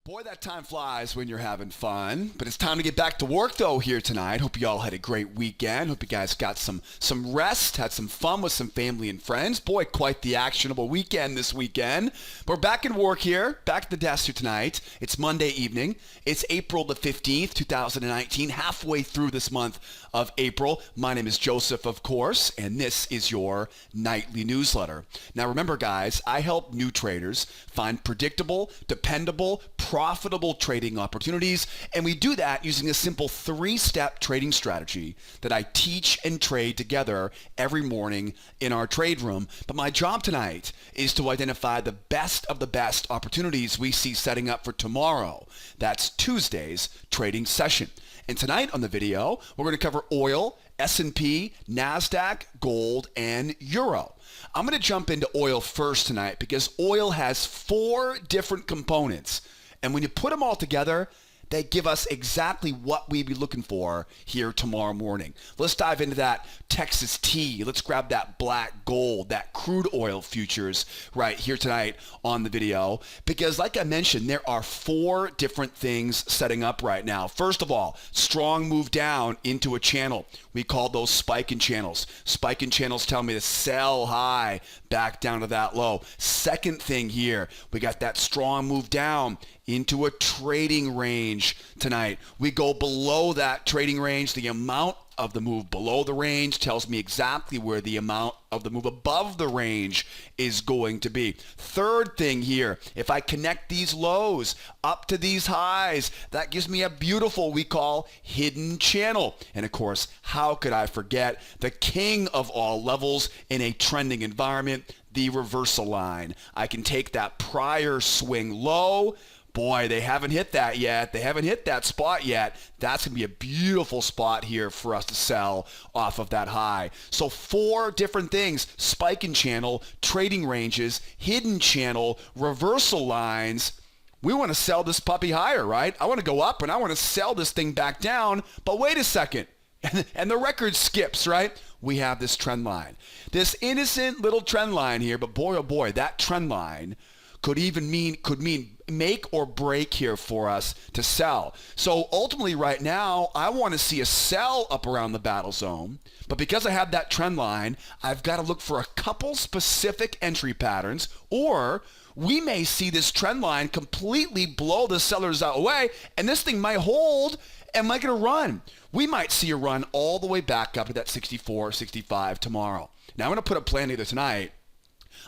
Boy, that time flies when you're having fun. But it's time to get back to work, though, here tonight. Hope you all had a great weekend. Hope you guys got some rest, had some fun with some family and friends. Boy, quite the actionable weekend this weekend. But we're back in work here, back at the desk here tonight. It's Monday evening. It's April the 15th, 2019, halfway through this month of April. My name is Joseph, of course, and this is your nightly newsletter. Now, remember, guys, I help new traders find predictable, dependable, profitable trading opportunities, and we do that using a simple three-step trading strategy that I teach and trade together every morning in our trade room. But my job tonight is to identify the best of the best opportunities we see setting up for tomorrow. That's Tuesday's trading session. And tonight on the video, we're going to cover oil, S&P, Nasdaq, gold, and euro. I'm going to jump into oil first tonight because oil has 4 different components. And when you put them all together, they give us exactly what we'd be looking for here tomorrow morning. Let's dive into that Texas tea. Let's grab that black gold, that crude oil futures right here tonight on the video. Because like I mentioned, there are 4 different things setting up right now. First of all, strong move down into a channel. We call those spiking channels. Spiking channels tell me to sell high back down to that low. Second thing here, we got that strong move down into a trading range tonight. We go below that trading range. The amount of the move below the range tells me exactly where the amount of the move above the range is going to be. Third thing here, if I connect these lows up to these highs, that gives me a beautiful, we call, hidden channel. And of course, how could I forget the king of all levels in a trending environment, the reversal line. I can take that prior swing low. Boy, they haven't hit that yet. They haven't hit that spot yet. That's going to be a beautiful spot here for us to sell off of that high. So 4 different things: spiking channel, trading ranges, hidden channel, reversal lines. We want to sell this puppy higher, right? I want to go up and I want to sell this thing back down. But wait a second. And the record skips, right? We have this trend line. This innocent little trend line here, but boy, oh boy, that trend line could mean make or break here for us to sell. So ultimately right now, I want to see a sell up around the battle zone. But because I have that trend line, I've got to look for a couple specific entry patterns, or we may see this trend line completely blow the sellers out away, and this thing might hold and might get a run. We might see a run all the way back up to that 64, 65 tomorrow. Now I'm going to put a plan together tonight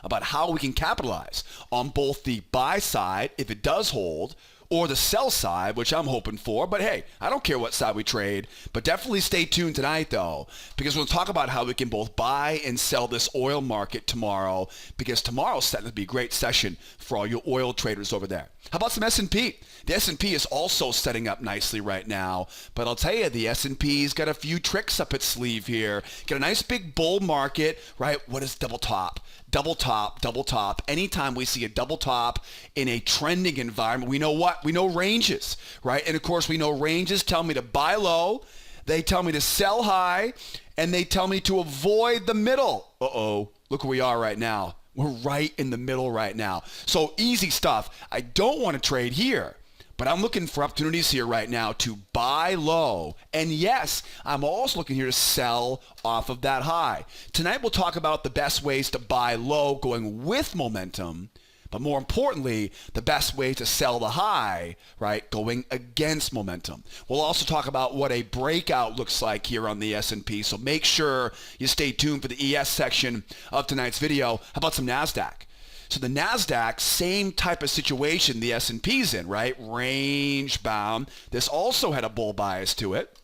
about how we can capitalize on both the buy side, if it does hold, or the sell side, which I'm hoping for. But hey, I don't care what side we trade. But definitely stay tuned tonight, though, because we'll talk about how we can both buy and sell this oil market tomorrow, because tomorrow's set to be a great session for all you oil traders over there. How about some S&P? The S&P is also setting up nicely right now, but I'll tell you, the S&P's got a few tricks up its sleeve here. Got a nice big bull market, right? What is double top? Double top, double top. Anytime we see a double top in a trending environment, we know what? We know ranges, right? And of course, we know ranges tell me to buy low, they tell me to sell high, and they tell me to avoid the middle. Uh-oh, look where we are right now. We're right in the middle right now. So easy stuff. I don't want to trade here, but I'm looking for opportunities here right now to buy low. And yes, I'm also looking here to sell off of that high. Tonight we'll talk about the best ways to buy low going with momentum, but more importantly, the best way to sell the high, right, going against momentum. We'll also talk about what a breakout looks like here on the S&P, so make sure you stay tuned for the ES section of tonight's video. How about some Nasdaq? So the Nasdaq, same type of situation the S&P's in, right? Range bound. This also had a bull bias to it,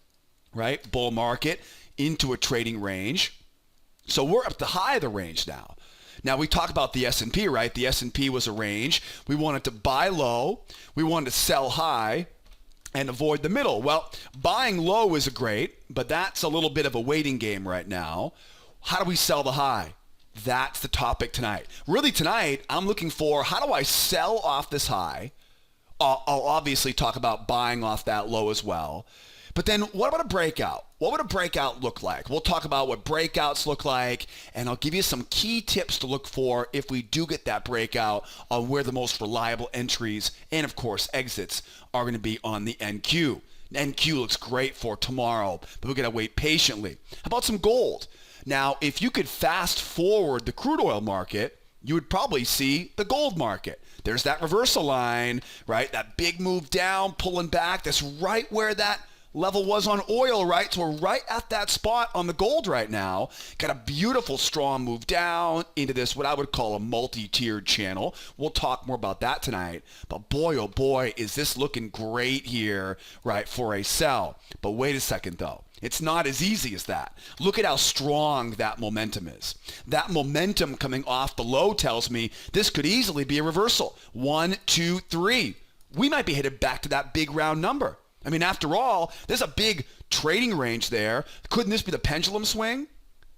right? Bull market into a trading range. So we're up the high of the range now. Now we talk about the S&P, right? The S&P was a range. We wanted to buy low. We wanted to sell high and avoid the middle. Well, buying low is great, but that's a little bit of a waiting game right now. How do we sell the high? That's the topic tonight. Really tonight, I'm looking for how do I sell off this high? I'll obviously talk about buying off that low as well. But then what about a breakout? What would a breakout look like? We'll talk about what breakouts look like, and I'll give you some key tips to look for if we do get that breakout on where the most reliable entries and, of course, exits are going to be on the NQ. NQ looks great for tomorrow, but we're going to wait patiently. How about some gold? Now, if you could fast forward the crude oil market, you would probably see the gold market. There's that reversal line, right? That big move down, pulling back. That's right where that level was on oil, right? So we're right at that spot on the gold right now. Got a beautiful strong move down into this, what I would call a multi-tiered channel. We'll talk more about that tonight. But boy, oh boy, is this looking great here, right, for a sell. But wait a second though. It's not as easy as that. Look at how strong that momentum is. That momentum coming off the low tells me this could easily be a reversal. 1, 2, 3. We might be headed back to that big round number. I mean, after all, there's a big trading range there. Couldn't this be the pendulum swing?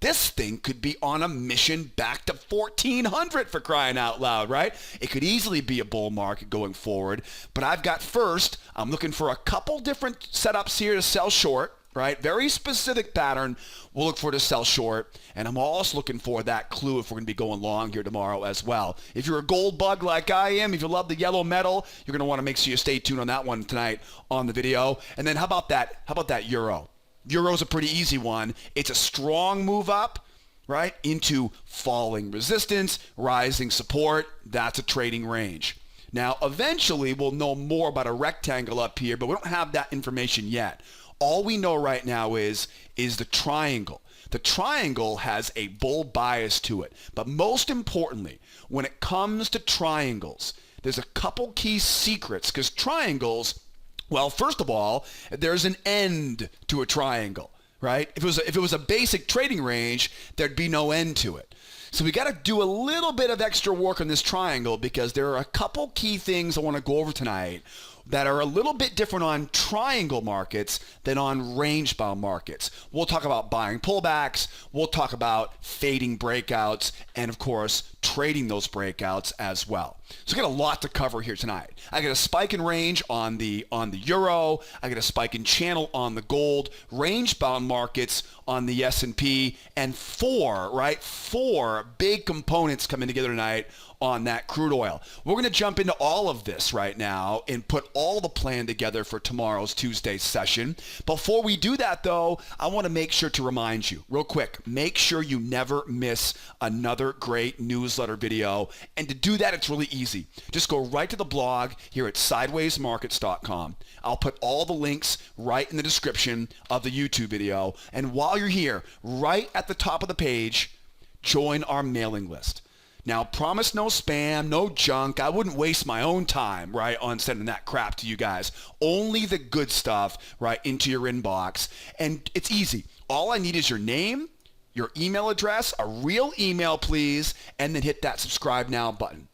This thing could be on a mission back to 1400 for crying out loud, right? It could easily be a bull market going forward. But I've got first, I'm looking for a couple different setups here to sell short. Right? Very specific pattern we'll look for to sell short. And I'm also looking for that clue if we're going to be going long here tomorrow as well. If you're a gold bug like I am, if you love the yellow metal, you're going to want to make sure you stay tuned on that one tonight on the video. And then how about that euro? Euro's a pretty easy one. It's a strong move up, right, into falling resistance, rising support. That's a trading range. Now, eventually, we'll know more about a rectangle up here, but we don't have that information yet. All we know right now is the triangle. The triangle has a bull bias to it. But most importantly, when it comes to triangles, there's a couple key secrets because triangles, well, first of all, there's an end to a triangle, right? If it was a basic trading range, there'd be no end to it. So we got to do a little bit of extra work on this triangle because there are a couple key things I want to go over tonight that are a little bit different on triangle markets than on range-bound markets. We'll talk about buying pullbacks, we'll talk about fading breakouts, and of course, trading those breakouts as well. So I got a lot to cover here tonight. I got a spike in range on the euro, I got a spike in channel on the gold, range-bound markets on the S&P, and four big components coming together tonight on that crude oil. We're going to jump into all of this right now and put all the plan together for tomorrow's Tuesday session. Before we do that, though, I want to make sure to remind you, real quick, make sure you never miss another great newsletter video. And to do that, it's really easy. Just go right to the blog here at sidewaysmarkets.com. I'll put all the links right in the description of the YouTube video. And while you're here, right at the top of the page, join our mailing list. Now, promise no spam, no junk. I wouldn't waste my own time, right, on sending that crap to you guys. Only the good stuff, right, into your inbox. And it's easy. All I need is your name, your email address, a real email, please, and then hit that subscribe now button.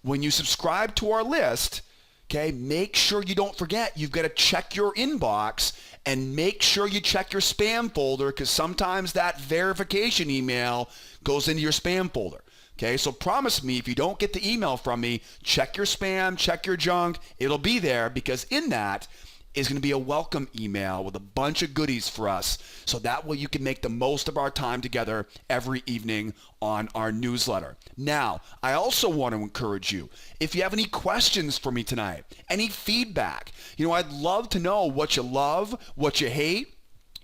When you subscribe to our list, okay, make sure you don't forget you've got to check your inbox and make sure you check your spam folder because sometimes that verification email goes into your spam folder. Okay, so promise me if you don't get the email from me, check your spam, check your junk. It'll be there because in that is going to be a welcome email with a bunch of goodies for us. So that way you can make the most of our time together every evening on our newsletter. Now, I also want to encourage you, if you have any questions for me tonight, any feedback, I'd love to know what you love, what you hate.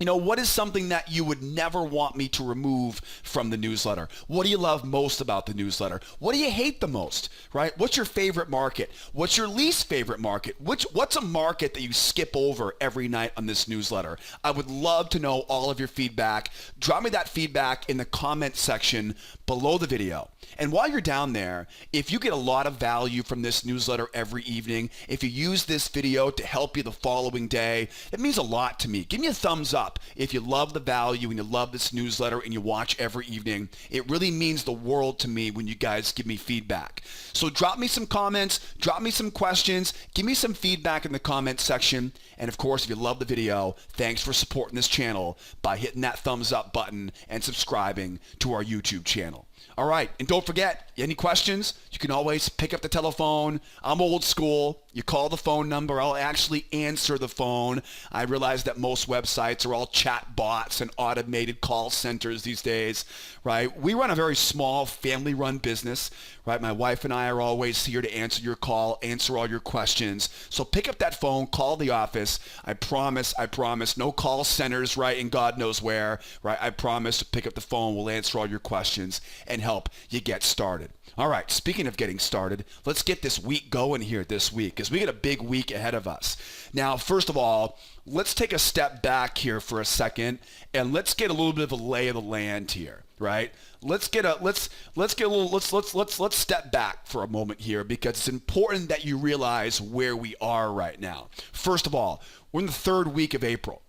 What is something that you would never want me to remove from the newsletter? What do you love most about the newsletter? What do you hate the most, right? What's your favorite market? What's your least favorite market? What's a market that you skip over every night on this newsletter? I would love to know all of your feedback. Drop me that feedback in the comment section below the video. And while you're down there, if you get a lot of value from this newsletter every evening, if you use this video to help you the following day, it means a lot to me. Give me a thumbs up if you love the value and you love this newsletter and you watch every evening. It really means the world to me when you guys give me feedback. So drop me some comments, drop me some questions, give me some feedback in the comment section. And of course, if you love the video, thanks for supporting this channel by hitting that thumbs up button and subscribing to our YouTube channel. All right, and don't forget, any questions, you can always pick up the telephone. I'm old school. You call the phone number. I'll actually answer the phone. I realize that most websites are all chat bots and automated call centers these days, right? We run a very small family-run business, right? My wife and I are always here to answer your call, answer all your questions. So pick up that phone, call the office. I promise, no call centers, right, in God knows where, right? I promise to pick up the phone. We'll answer all your questions and help you get started. All right, speaking of getting started, let's get this week going here this week because we got a big week ahead of us. Now, first of all, let's take a step back here for a second and let's get a little bit of a lay of the land here, right? Let's step back for a moment here because it's important that you realize where we are right now. First of all, we're in the third week of April.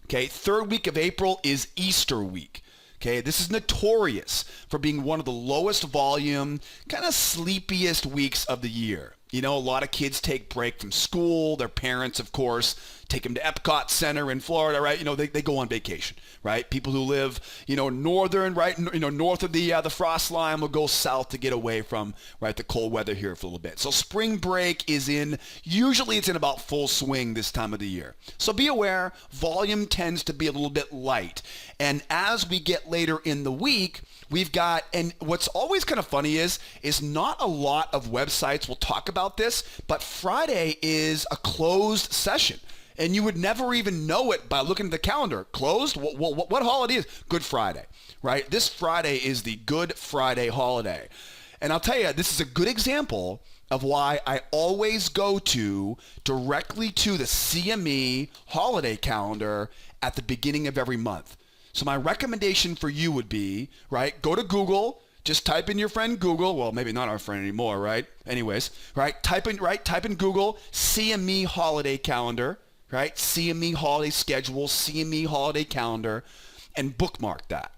Okay, third week of April is Easter week. Okay, this is notorious for being one of the lowest volume, kind of sleepiest weeks of the year. You know, a lot of kids take break from school. Their parents, of course, take them to Epcot Center in Florida, right? You know, they go on vacation, right? People who live, northern, right? North of the frost line will go south to get away from, right, the cold weather here for a little bit. So spring break usually it's in about full swing this time of the year. So be aware, volume tends to be a little bit light. And as we get later in the week, we've got, and what's always kind of funny is not a lot of websites will talk about this, but Friday is a closed session. And you would never even know it by looking at the calendar. Closed? What holiday is? Good Friday, right? This Friday is the Good Friday holiday. And I'll tell you, this is a good example of why I always go directly to the CME holiday calendar at the beginning of every month. So my recommendation for you would be, right, go to Google, just type in your friend Google. Well, maybe not our friend anymore, right? Anyways, right, type in Google CME holiday calendar, right? CME holiday schedule, CME holiday calendar, and bookmark that.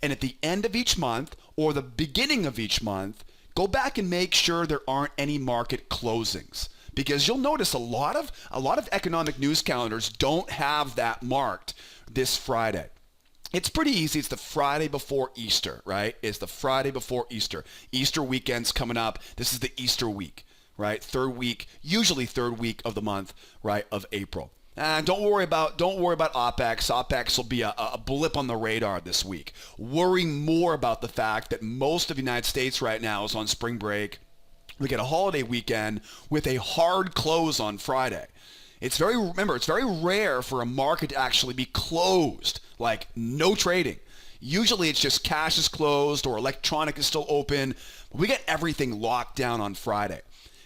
And at the end of each month or the beginning of each month, go back and make sure there aren't any market closings. Because you'll notice a lot of economic news calendars don't have that marked this Friday. It's pretty easy. It's the Friday before Easter, right? It's the Friday before Easter. Easter weekend's coming up. This is the Easter week, right? Usually third week of the month, right, of April. And don't worry about OPEX. OPEX will be a blip on the radar this week. Worry more about the fact that most of the United States right now is on spring break. We get a holiday weekend with a hard close on Friday. It's very rare for a market to actually be closed, like no trading. Usually it's just cash is closed or electronic is still open. We get everything locked down on Friday.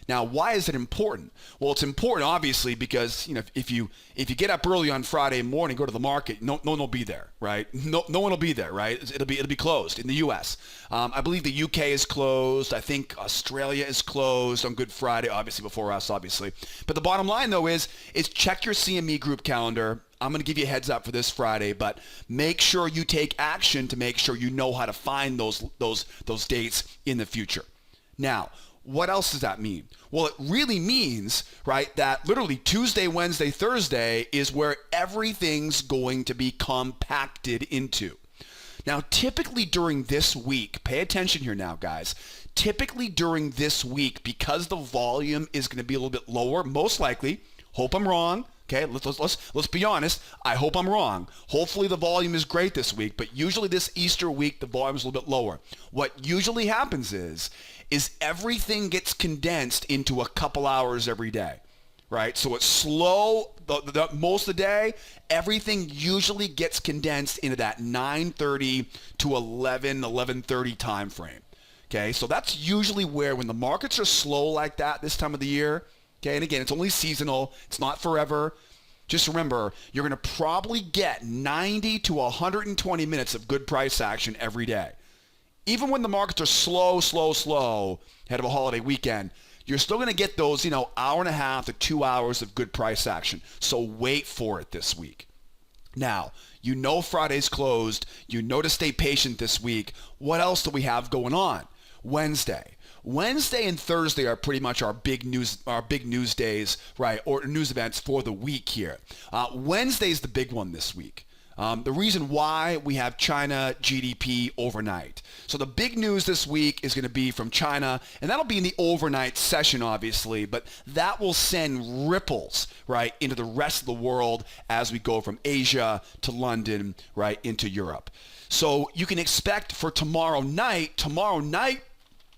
Now, why is it important? Well, it's important obviously because if you get up early on Friday morning, go to the market, no one will be there, right? No one will be there, right? It'll be closed in the U.S. I believe the UK is closed. I think Australia is closed on Good Friday, obviously before us, obviously. But the bottom line though is check your CME group calendar. I'm going to give you a heads up for this Friday, but make sure you take action to make sure you know how to find those dates in the future. Now, what else does that mean? Well, it really means, right, that literally Tuesday, Wednesday, Thursday is where everything's going to be compacted into. Now, typically during this week, pay attention here now, guys. Typically during this week, because the volume is going to be a little bit lower, most likely, hope I'm wrong. Okay, let's be honest. I hope I'm wrong. Hopefully the volume is great this week, but usually this Easter week, the volume is a little bit lower. What usually happens is everything gets condensed into a couple hours every day, right? So it's slow most of the day. Everything usually gets condensed into that 9:30 to 11:30 time frame. Okay, so that's usually where when the markets are slow like that this time of the year. Okay, and again, it's only seasonal. It's not forever. Just remember, you're going to probably get 90 to 120 minutes of good price action every day. Even when the markets are slow, ahead of a holiday weekend, you're still going to get those, hour and a half to 2 hours of good price action. So wait for it this week. Now, Friday's closed. To stay patient this week. What else do we have going on? Wednesday and Thursday are pretty much our big news days, right, or news events for the week here. Wednesday's the big one this week. The reason why we have China GDP overnight. So the big news this week is going to be from China, and that'll be in the overnight session, obviously, but that will send ripples, right, into the rest of the world as we go from Asia to London, right, into Europe. So you can expect for tomorrow night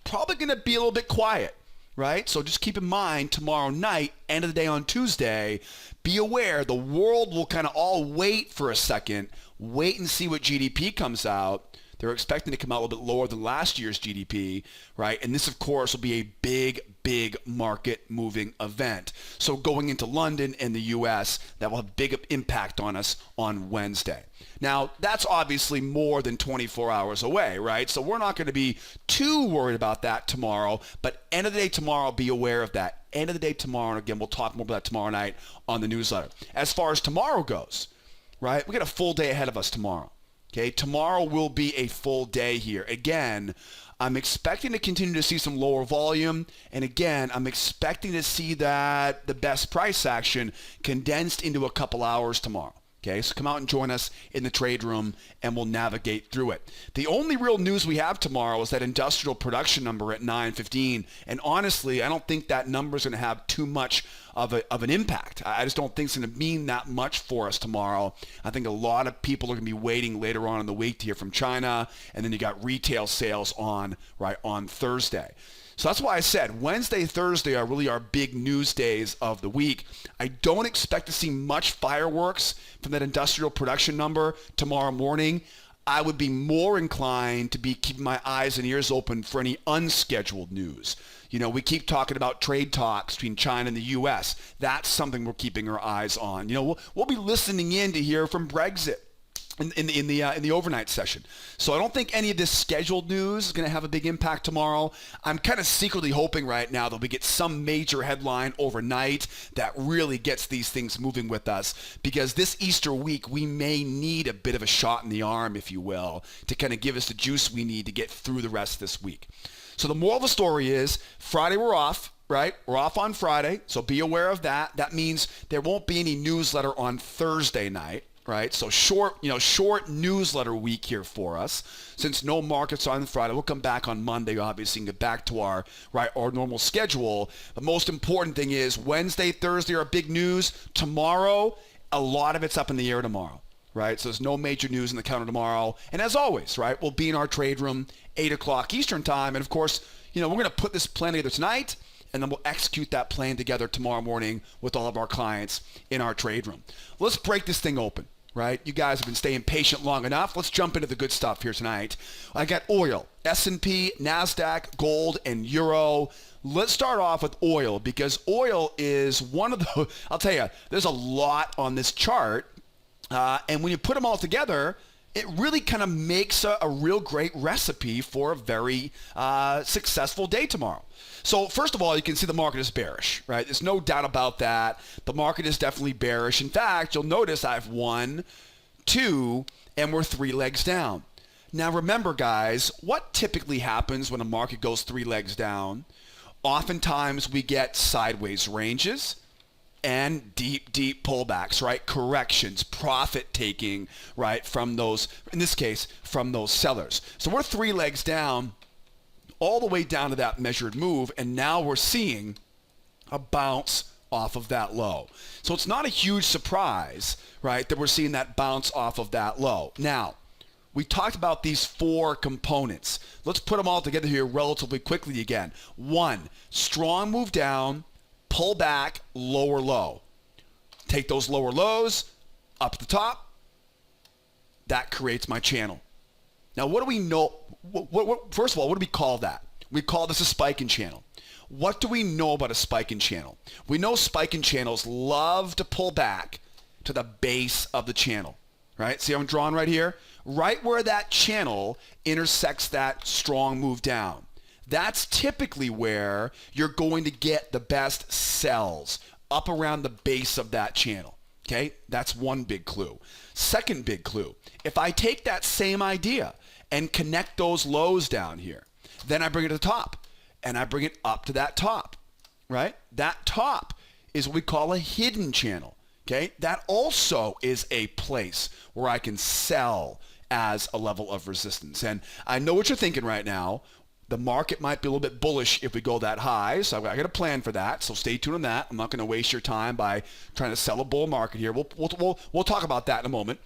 probably going to be a little bit quiet, right? So just keep in mind tomorrow night, end of the day on Tuesday, be aware the world will kind of all wait for a second, wait and see what GDP comes out. They're expecting to come out a little bit lower than last year's GDP, right? And this, of course, will be a big market moving event. So going into London and the U.S., that will have a big impact on us on Wednesday. Now, that's obviously more than 24 hours away, right? So we're not going to be too worried about that tomorrow, but end of the day tomorrow, be aware of that. End of the day tomorrow, and again, we'll talk more about that tomorrow night on the newsletter. As far as tomorrow goes, right, we got a full day ahead of us tomorrow. Okay, tomorrow will be a full day here. Again, I'm expecting to continue to see some lower volume. And again, I'm expecting to see that the best price action condensed into a couple hours tomorrow. Okay, so come out and join us in the trade room and we'll navigate through it. The only real news we have tomorrow is that industrial production number at 9:15. And honestly, I don't think that number is going to have too much of an impact. I just don't think it's going to mean that much for us tomorrow. I think a lot of people are going to be waiting later on in the week to hear from China. And then you got retail sales on Thursday. So that's why I said Wednesday, Thursday are really our big news days of the week. I don't expect to see much fireworks from that industrial production number tomorrow morning. I would be more inclined to be keeping my eyes and ears open for any unscheduled news. You know, we keep talking about trade talks between China and the U.S. That's something we're keeping our eyes on. You know, we'll be listening in to hear from Brexit in the overnight session. So I don't think any of this scheduled news is going to have a big impact tomorrow. I'm kind of secretly hoping right now that we get some major headline overnight that really gets these things moving with us, because this Easter week we may need a bit of a shot in the arm, if you will, to kind of give us the juice we need to get through the rest of this week. So the moral of the story is Friday we're off. Right? We're off on Friday, so be aware of that. That means there won't be any newsletter on Thursday night. Right, so short newsletter week here for us. Since no markets on Friday, we'll come back on Monday, obviously, and get back to our normal schedule. The most important thing is Wednesday, Thursday are big news. Tomorrow, a lot of it's up in the air tomorrow. Right, so there's no major news in the counter tomorrow. And as always, right, we'll be in our trade room 8 o'clock Eastern time, and of course, we're going to put this plan together tonight. And then we'll execute that plan together tomorrow morning with all of our clients in our trade room. Let's break this thing open, right? You guys have been staying patient long enough. Let's jump into the good stuff here tonight. I got oil, S&P, Nasdaq, gold, and euro. Let's start off with oil, because oil is one of the, I'll tell you, there's a lot on this chart. And when you put them all together, it really kind of makes a real great recipe for a very successful day tomorrow. So first of all, you can see the market is bearish, right? There's no doubt about that. The market is definitely bearish. In fact, you'll notice I have 1, 2, and we're 3 legs down. Now remember, guys, what typically happens when a market goes 3 legs down? Oftentimes we get sideways ranges and deep pullbacks, right? Corrections, profit taking, right, from those, in this case, from those sellers. So we're 3 legs down, all the way down to that measured move, and now we're seeing a bounce off of that low. So it's not a huge surprise, right, that we're seeing that bounce off of that low. Now, we talked about these 4 components. Let's put them all together here relatively quickly again. 1, strong move down, pull back, lower low. Take those lower lows up the top. That creates my channel. Now, what do we know? First of all, what do we call that? We call this a spiking channel. What do we know about a spiking channel? We know spiking channels love to pull back to the base of the channel, right? See how I'm drawing right here? Right where that channel intersects that strong move down. That's typically where you're going to get the best sells, up around the base of that channel. Okay, that's one big clue. Second big clue, if I take that same idea and connect those lows down here, then I bring it to the top and I bring it up to that top, right? That top is what we call a hidden channel. Okay, that also is a place where I can sell as a level of resistance. And I know what you're thinking right now. The market might be a little bit bullish if we go that high, so I got a plan for that. So stay tuned on that. I'm not going to waste your time by trying to sell a bull market here. We'll talk about that in a moment.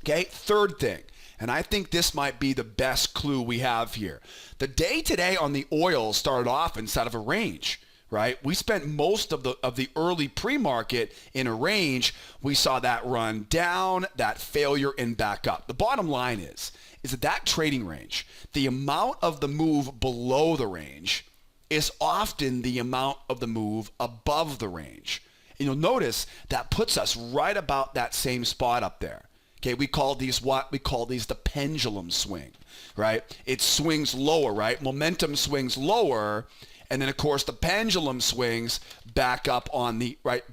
Okay, third thing, and I think this might be the best clue we have here. The day today on the oil started off inside of a range. Right? We spent most of the early pre-market in a range. We saw that run down, that failure, and back up. The bottom line is that trading range, the amount of the move below the range is often the amount of the move above the range. And you'll notice that puts us right about that same spot up there. Okay, we call these the pendulum swing, right? It swings lower, right? Momentum swings lower. And then, of course, the pendulum swings back up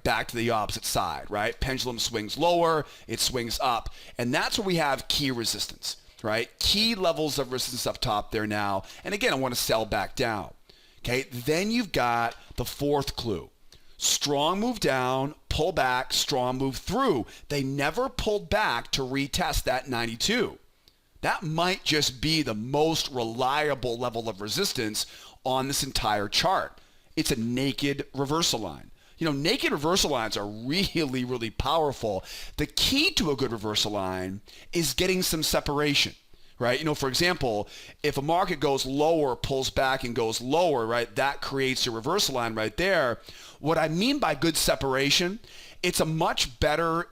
back to the opposite side, right? Pendulum swings lower, it swings up. And that's where we have key resistance, right? Key levels of resistance up top there now. And again, I want to sell back down. Okay, then you've got the fourth clue. Strong move down, pull back, strong move through. They never pulled back to retest that 92. That might just be the most reliable level of resistance on this entire chart. It's a naked reversal line. Naked reversal lines are really, really powerful. The key to a good reversal line is getting some separation, right? For example, if a market goes lower, pulls back and goes lower, right, that creates a reversal line right there. What I mean by good separation, it's a much better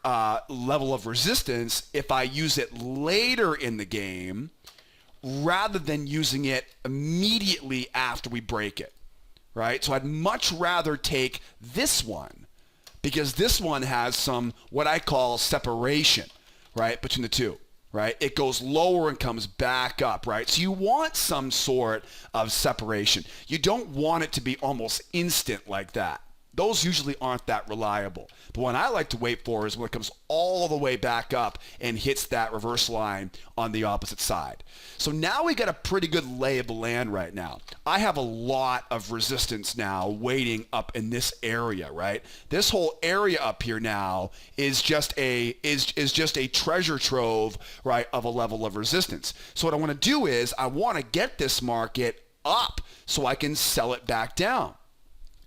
level of resistance if I use it later in the game rather than using it immediately after we break it, right? So I'd much rather take this one because this one has some what I call separation, right, between the two, right? It goes lower and comes back up, right? So you want some sort of separation. You don't want it to be almost instant like that. Those usually aren't that reliable. The one I like to wait for is when it comes all the way back up and hits that reverse line on the opposite side. So now we got a pretty good lay of the land right now. I have a lot of resistance now waiting up in this area, right? This whole area up here now is just a treasure trove, right, of a level of resistance. So what I want to do is I want to get this market up so I can sell it back down.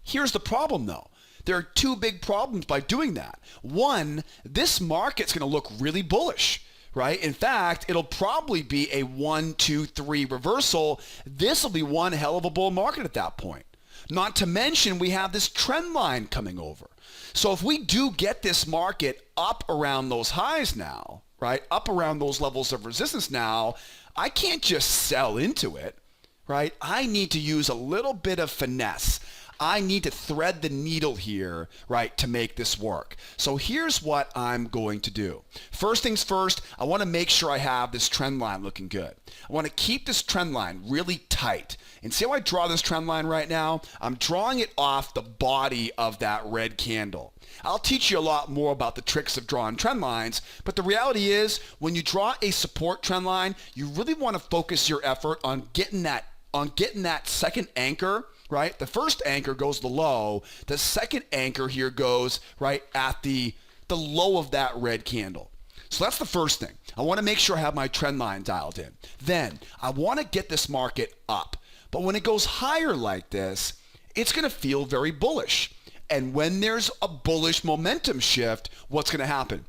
Here's the problem, though. There are two big problems by doing that. One, this market's going to look really bullish, right? In fact, it'll probably be a 1, 2, 3 reversal. This will be one hell of a bull market at that point. Not to mention, we have this trend line coming over. So if we do get this market up around those highs now, right, up around those levels of resistance now, I can't just sell into it, right? I need to use a little bit of finesse. I need to thread the needle here, right, to make this work. So here's what I'm going to do. First things first, I want to make sure I have this trend line looking good. I want to keep this trend line really tight. And see how I draw this trend line right now? I'm drawing it off the body of that red candle. I'll teach you a lot more about the tricks of drawing trend lines, but the reality is when you draw a support trend line, you really want to focus your effort on getting that second anchor. Right? The first anchor goes the low. The second anchor here goes right at the low of that red candle. So that's the first thing. I want to make sure I have my trend line dialed in. Then I want to get this market up. But when it goes higher like this, it's going to feel very bullish. And when there's a bullish momentum shift, what's going to happen?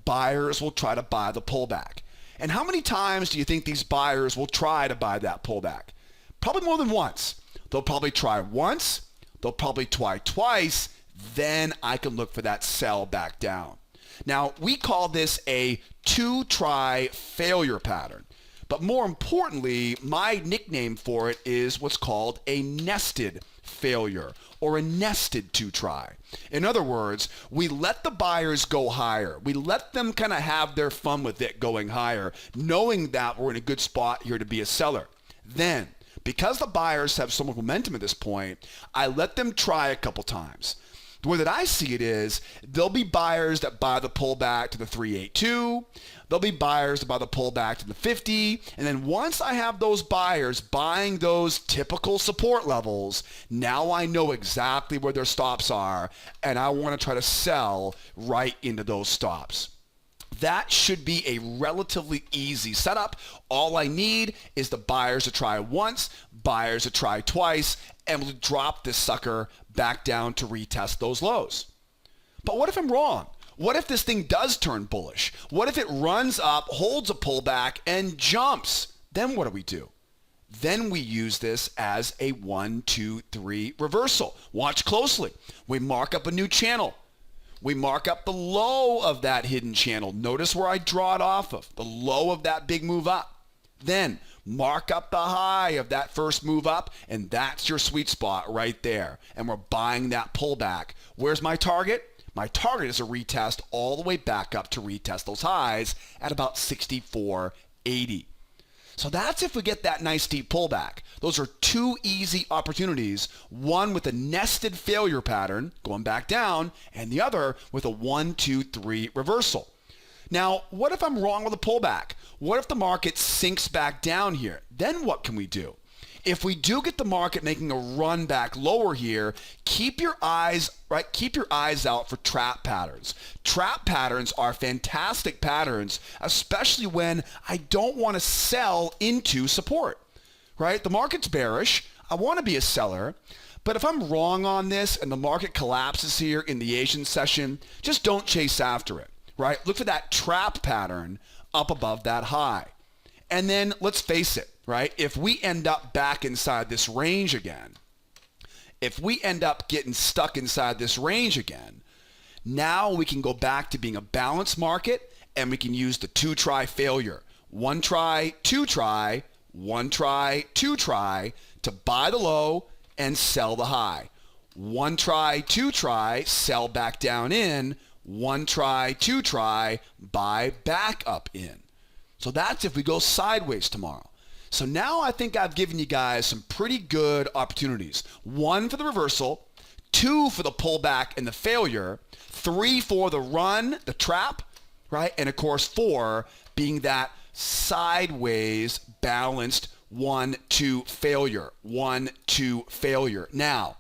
Buyers will try to buy the pullback. And how many times do you think these buyers will try to buy that pullback? Probably more than once. They'll probably try once, they'll probably try twice, then I can look for that sell back down. Now, we call this a two-try failure pattern. But more importantly, my nickname for it is what's called a nested failure or a nested two-try. In other words, we let the buyers go higher. We let them kind of have their fun with it going higher, knowing that we're in a good spot here to be a seller. Then, because the buyers have so much momentum at this point, I let them try a couple times. The way that I see it is there'll be buyers that buy the pullback to the 382. There'll be buyers that buy the pullback to the 50. And then once I have those buyers buying those typical support levels, now I know exactly where their stops are, and I want to try to sell right into those stops. That should be a relatively easy setup. All I need is the buyers to try once, buyers to try twice, and we'll drop this sucker back down to retest those lows. But what if I'm wrong? What if this thing does turn bullish? What if it runs up, holds a pullback, and jumps? Then what do we do? Then we use this as a 1, 2, 3 reversal. Watch closely. We mark up a new channel. We mark up the low of that hidden channel. Notice where I draw it off of, the low of that big move up. Then mark up the high of that first move up, and that's your sweet spot right there. And we're buying that pullback. Where's my target? My target is a retest all the way back up to retest those highs at about 64.80. So that's if we get that nice deep pullback. Those are two easy opportunities, one with a nested failure pattern going back down, and the other with a 1, 2, 3 reversal. Now, what if I'm wrong with a pullback? What if the market sinks back down here? Then what can we do? If we do get the market making a run back lower here, keep your eyes out for trap patterns. Trap patterns are fantastic patterns, especially when I don't want to sell into support, right? The market's bearish. I want to be a seller. But if I'm wrong on this and the market collapses here in the Asian session, just don't chase after it, right? Look for that trap pattern up above that high. And then let's face it, right? If we end up back inside this range again, if we end up getting stuck inside this range again, now we can go back to being a balanced market, and we can use the 2-try failure. 1 try, 2 try, 1 try, 2 try to buy the low and sell the high. 1 try, 2 try, sell back down in. 1 try, 2 try, buy back up in. So that's if we go sideways tomorrow. So now I think I've given you guys some pretty good opportunities. 1 for the reversal, 2 for the pullback and the failure, 3 for the run, the trap, right? And of course 4 being that sideways balanced 1, 2 failure, 1, 2 failure. Now,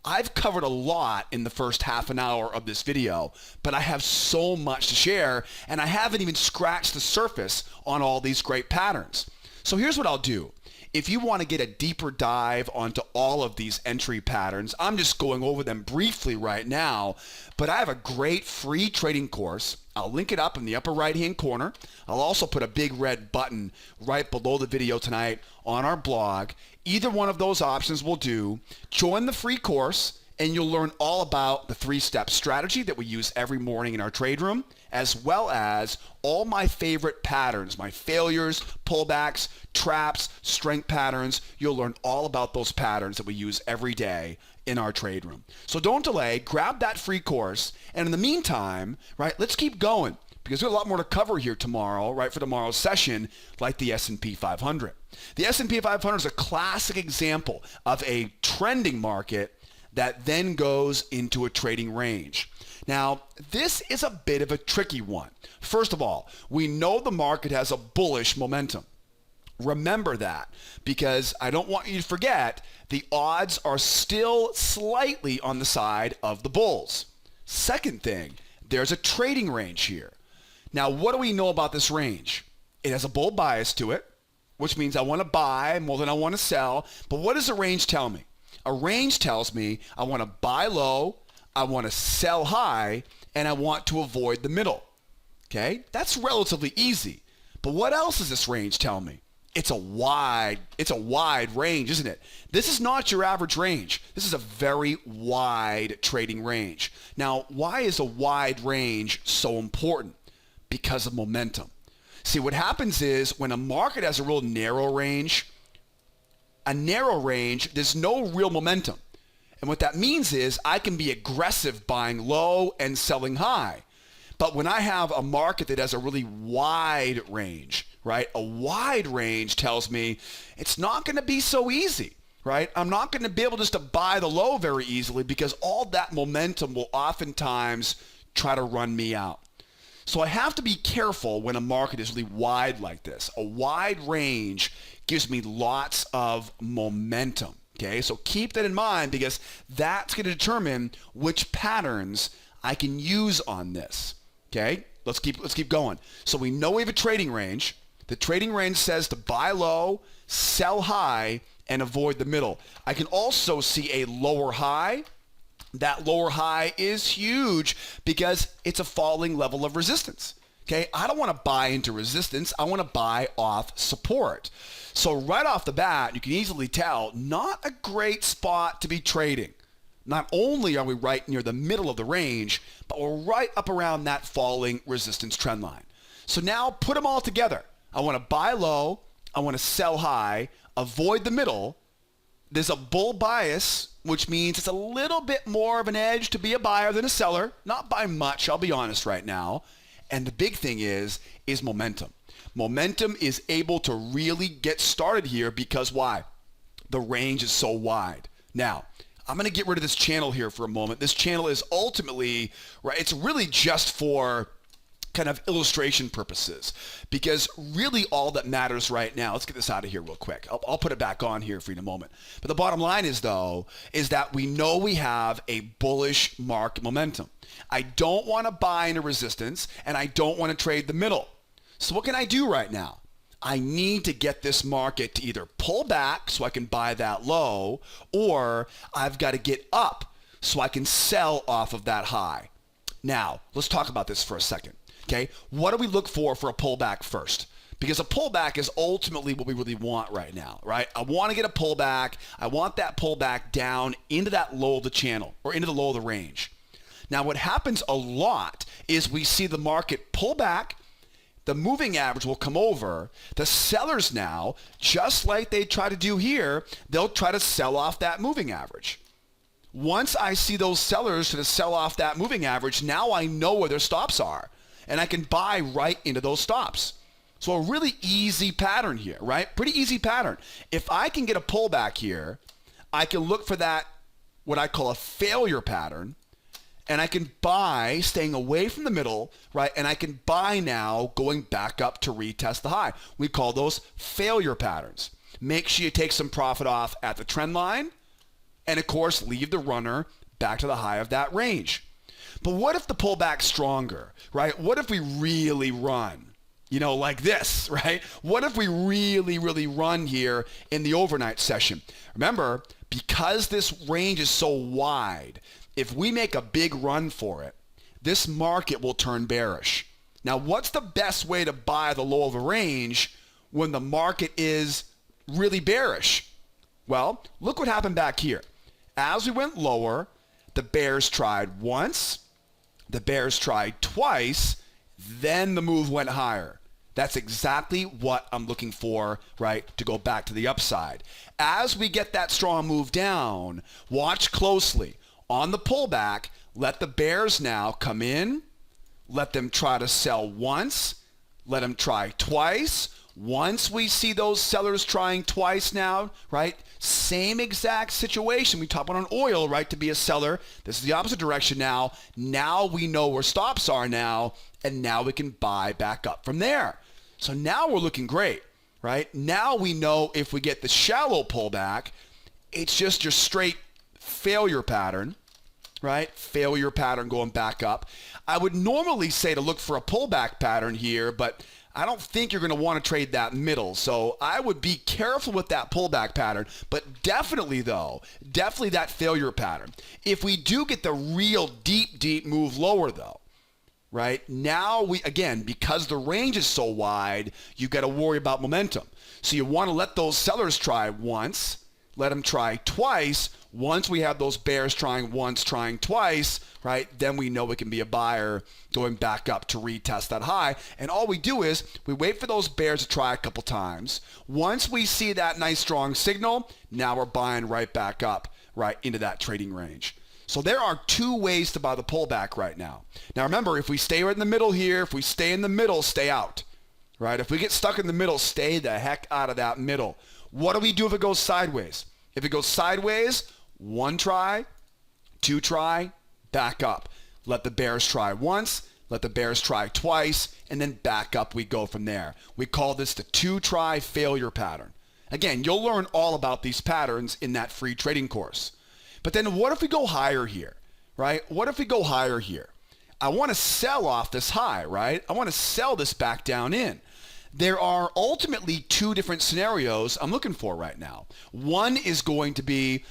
I've covered a lot in the first half an hour of this video, but I have so much to share, and I haven't even scratched the surface on all these great patterns. So here's what I'll do. If you want to get a deeper dive onto all of these entry patterns, I'm just going over them briefly right now, but I have a great free trading course. I'll link it up in the upper right-hand corner. I'll also put a big red button right below the video tonight on our blog. Either one of those options will do. Join the free course, and you'll learn all about the 3-step strategy that we use every morning in our trade room, as well as all my favorite patterns, my failures, pullbacks, traps, strength patterns. You'll learn all about those patterns that we use every day in our trade room. So don't delay, grab that free course, and in the meantime, right, let's keep going, because we have a lot more to cover here tomorrow, right, for tomorrow's session, like the S&P 500. The S&P 500 is a classic example of a trending market that then goes into a trading range. Now, this is a bit of a tricky one. First of all, we know the market has a bullish momentum. Remember that, because I don't want you to forget the odds are still slightly on the side of the bulls. Second thing, there's a trading range here. Now, what do we know about this range? It has a bull bias to it, which means I want to buy more than I want to sell. But what does a range tell me? A range tells me I want to buy low, I want to sell high, and I want to avoid the middle. Okay? That's relatively easy. But what else does this range tell me? It's a wide range, isn't it? This is not your average range. This is a very wide trading range. Now, why is a wide range so important? Because of momentum. See, what happens is when a market has a real narrow range, there's no real momentum. And what that means is I can be aggressive buying low and selling high. But when I have a market that has a really wide range, right? A wide range tells me it's not going to be so easy, right? I'm not going to be able just to buy the low very easily because all that momentum will oftentimes try to run me out. So I have to be careful when a market is really wide like this. A wide range gives me lots of momentum. Okay, so keep that in mind because that's going to determine which patterns I can use on this. Okay, let's keep going. So we know we have a trading range. The trading range says to buy low, sell high, and avoid the middle. I can also see a lower high. That lower high is huge because it's a falling level of resistance. Okay, I don't want to buy into resistance. I want to buy off support. So right off the bat, you can easily tell, not a great spot to be trading. Not only are we right near the middle of the range, but we're right up around that falling resistance trend line. So now put them all together. I want to buy low. I want to sell high. Avoid the middle. There's a bull bias, which means it's a little bit more of an edge to be a buyer than a seller. Not by much, I'll be honest right now. And the big thing is momentum. Momentum is able to really get started here because why? The range is so wide. Now, I'm going to get rid of this channel here for a moment. This channel is ultimately, right, it's really just for kind of illustration purposes because really all that matters right now, let's get this out of here real quick. I'll put it back on here for you in a moment. But the bottom line is though, is that we know we have a bullish market momentum. I don't want to buy into resistance and I don't want to trade the middle. So what can I do right now? I need to get this market to either pull back so I can buy that low, or I've got to get up so I can sell off of that high. Now, let's talk about this for a second. Okay, what do we look for a pullback first? Because a pullback is ultimately what we really want right now, right? I want to get a pullback. I want that pullback down into that low of the channel or into the low of the range. Now, what happens a lot is we see the market pull back. The moving average will come over. The sellers now, just like they try to do here, they'll try to sell off that moving average. Once I see those sellers try to sell off that moving average, now I know where their stops are. And I can buy right into those stops. So a really easy pattern here, right? Pretty easy pattern. If I can get a pullback here, I can look for that, what I call a failure pattern, and I can buy staying away from the middle, right? And I can buy now going back up to retest the high. We call those failure patterns. Make sure you take some profit off at the trend line, and of course, leave the runner back to the high of that range. But what if the pullback's stronger, right? What if we really run, like this, right? What if we really, really run here in the overnight session? Remember, because this range is so wide, if we make a big run for it, this market will turn bearish. Now, what's the best way to buy the low of a range when the market is really bearish? Well, look what happened back here. As we went lower, the bears tried once, the bears tried twice, then the move went higher. That's exactly what I'm looking for, right, to go back to the upside. As we get that strong move down, watch closely. On the pullback, let the bears now come in, let them try to sell once, let them try twice. Once we see those sellers trying twice now, right, same exact situation. We talk about on oil, right, to be a seller. This is the opposite direction now. Now we know where stops are now, and now we can buy back up from there. So now we're looking great, right? Now we know if we get the shallow pullback, it's just your straight failure pattern, right? Failure pattern going back up. I would normally say to look for a pullback pattern here, but I don't think you're going to want to trade that middle. So I would be careful with that pullback pattern, but definitely that failure pattern. If we do get the real deep move lower though, right? Now again, because the range is so wide, you got to worry about momentum. So you want to let those sellers try once, let them try twice. Once we have those bears trying once, trying twice, right, then we know we can be a buyer going back up to retest that high. And all we do is we wait for those bears to try a couple times. Once we see that nice strong signal, now we're buying right back up, right, into that trading range. So there are two ways to buy the pullback right now. Now remember, if we stay right in the middle here, if we stay in the middle, stay out, right? If we get stuck in the middle, stay the heck out of that middle. What do we do if it goes sideways? If it goes sideways, one try, two try, back up. Let the bears try once, let the bears try twice, and then back up we go from there. We call this the two-try failure pattern. Again, you'll learn all about these patterns in that free trading course. But then what if we go higher here, right? What if we go higher here? I want to sell off this high, right? I want to sell this back down in. There are ultimately two different scenarios I'm looking for right now. One is going to be,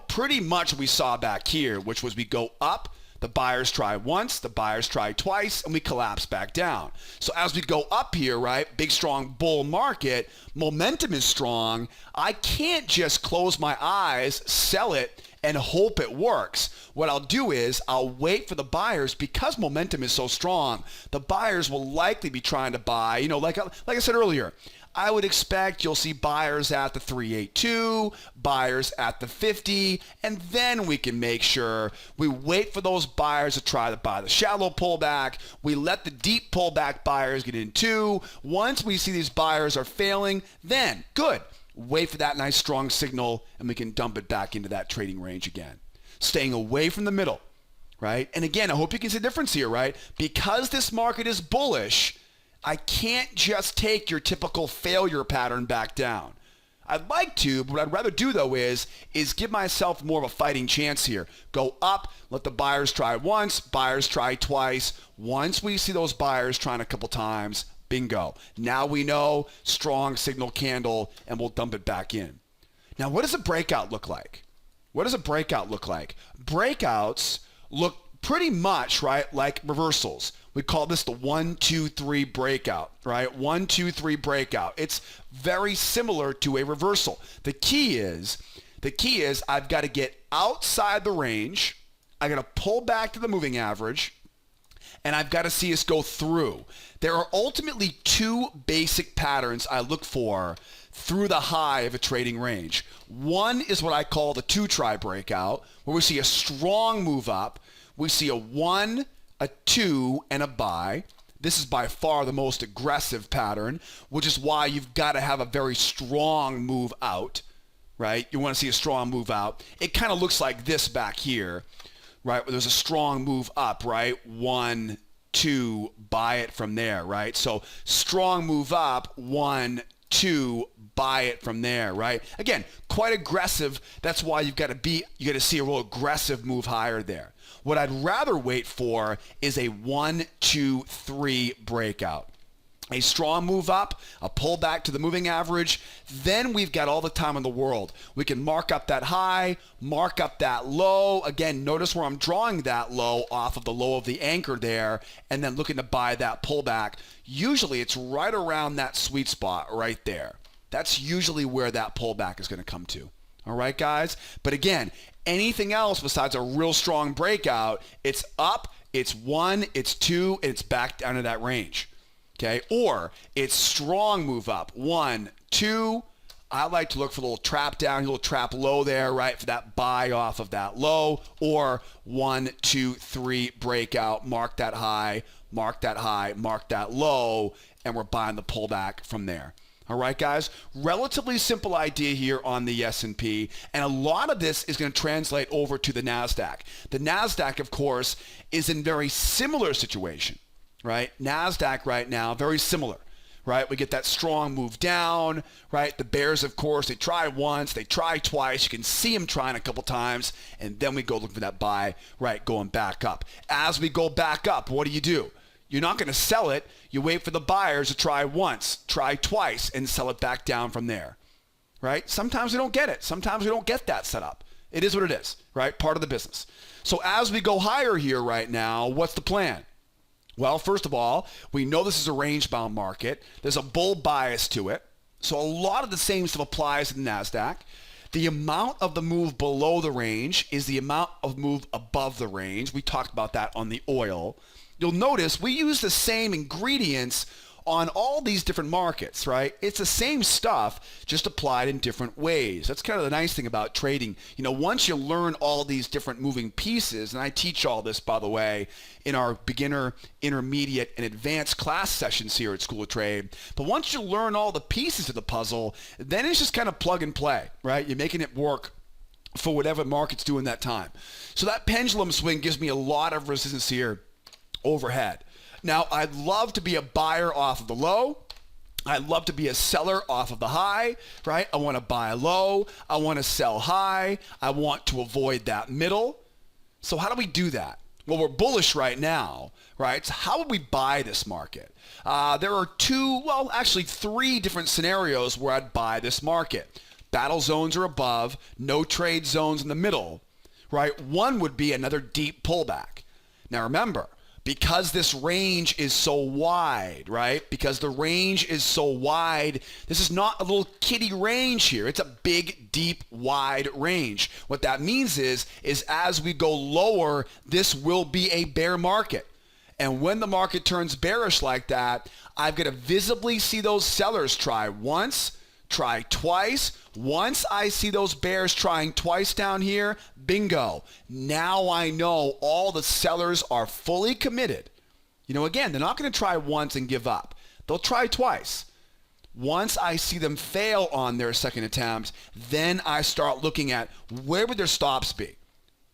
pretty much what we saw back here, which was we go up, the buyers try once, the buyers try twice, and we collapse back down. So as we go up here, right, big, strong bull market, momentum is strong. I can't just close my eyes, sell it, and hope it works. What I'll do is I'll wait for the buyers. Because momentum is so strong, the buyers will likely be trying to buy, like I said earlier, I would expect you'll see buyers at the 382, buyers at the 50, and then we can make sure we wait for those buyers to try to buy the shallow pullback. We let the deep pullback buyers get in too. Once we see these buyers are failing, then good. Wait for that nice strong signal, and we can dump it back into that trading range again. Staying away from the middle, right? And again, I hope you can see the difference here, right? Because this market is bullish, I can't just take your typical failure pattern back down. I'd like to, but what I'd rather do though is give myself more of a fighting chance here. Go up, let the buyers try once, buyers try twice. Once we see those buyers trying a couple times, bingo. Now we know, strong signal candle, and we'll dump it back in. Now, what does a breakout look like? What does a breakout look like? Breakouts look pretty much, right, like reversals. We call this the 1, 2, 3 breakout, right? 1, 2, 3 breakout. It's very similar to a reversal. The key is I've got to get outside the range. I got to pull back to the moving average, and I've got to see us go through. There are ultimately two basic patterns I look for through the high of a trading range. One is what I call the two-try breakout, where we see a strong move up. We see a 1, a 2, and a buy. This is by far the most aggressive pattern, which is why you've got to have a very strong move out, right? You want to see a strong move out. It kind of looks like this back here, right? Where there's a strong move up, right? 1, 2, buy it from there, right? So strong move up, 1, 2, buy it from there, right? Again, quite aggressive. That's why you got to see a real aggressive move higher there. What I'd rather wait for is a 1, 2, 3 breakout. A strong move up, a pullback to the moving average, then we've got all the time in the world. We can mark up that high, mark up that low. Again, notice where I'm drawing that low off of the low of the anchor there, and then looking to buy that pullback. Usually it's right around that sweet spot right there. That's usually where that pullback is going to come to. All right, guys? But again, anything else besides a real strong breakout, it's up, it's 1, it's 2, and it's back down to that range. Okay, or it's strong move up, 1, 2. I like to look for a little trap down, a little trap low there, right, for that buy off of that low, or 1, 2, 3 breakout, mark that high, mark that high, mark that low, and we're buying the pullback from there. All right, guys, relatively simple idea here on the S&P, and a lot of this is going to translate over to the Nasdaq. The Nasdaq, of course, is in very similar situation. Right? Nasdaq right now, very similar, right? We get that strong move down, right? The bears, of course, they try once, they try twice. You can see them trying a couple times, and then we go looking for that buy, right, going back up. As we go back up, what do? You're not going to sell it. You wait for the buyers to try once, try twice, and sell it back down from there, right? Sometimes we don't get it. Sometimes we don't get that set up. It is what it is, right? Part of the business. So as we go higher here right now, what's the plan? Well, first of all, we know this is a range-bound market. There's a bull bias to it. So a lot of the same stuff applies to the Nasdaq. The amount of the move below the range is the amount of move above the range. We talked about that on the oil. You'll notice we use the same ingredients on all these different markets, right? It's the same stuff, just applied in different ways. That's kind of the nice thing about trading. Once you learn all these different moving pieces, and I teach all this, by the way, in our beginner, intermediate, and advanced class sessions here at School of Trade. But once you learn all the pieces of the puzzle, then it's just kind of plug and play, right? You're making it work for whatever market's doing that time. So that pendulum swing gives me a lot of resistance here overhead. Now, I'd love to be a buyer off of the low. I'd love to be a seller off of the high, right? I want to buy low. I want to sell high. I want to avoid that middle. So how do we do that? Well, we're bullish right now, right? So how would we buy this market? There are three different scenarios where I'd buy this market. Battle zones are above, no trade zones in the middle, right? One would be another deep pullback. Now remember, because this range is so wide, right? Because the range is so wide, this is not a little kitty range here. It's a big, deep, wide range. What that means is as we go lower, this will be a bear market. And when the market turns bearish like that, I've got to visibly see those sellers try once, try twice. Once I see those bears trying twice down here, bingo. Now I know all the sellers are fully committed. Again, they're not going to try once and give up. They'll try twice. Once I see them fail on their second attempt, then I start looking at where would their stops be,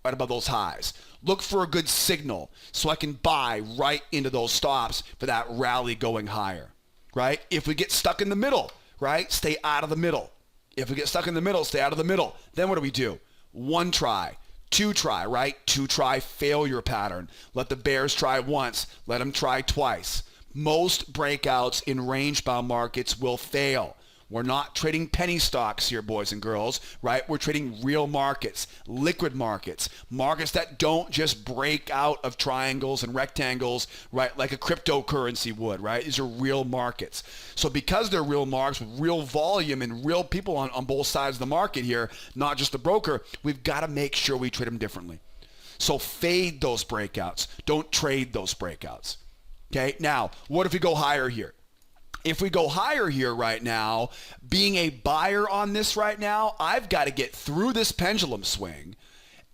right above those highs. Look for a good signal so I can buy right into those stops for that rally going higher, right? If we get stuck in the middle, right, stay out of the middle. If we get stuck in the middle, stay out of the middle. Then what do? One try, two try, right? Two try failure pattern. Let the bears try once. Let them try twice. Most breakouts in range-bound markets will fail. We're not trading penny stocks here, boys and girls, right? We're trading real markets, liquid markets, markets that don't just break out of triangles and rectangles, right, like a cryptocurrency would, right? These are real markets. So because they're real markets with real volume and real people on both sides of the market here, not just the broker, we've got to make sure we trade them differently. So fade those breakouts. Don't trade those breakouts. Okay, now, what if we go higher here? If we go higher here right now, being a buyer on this right now, I've got to get through this pendulum swing.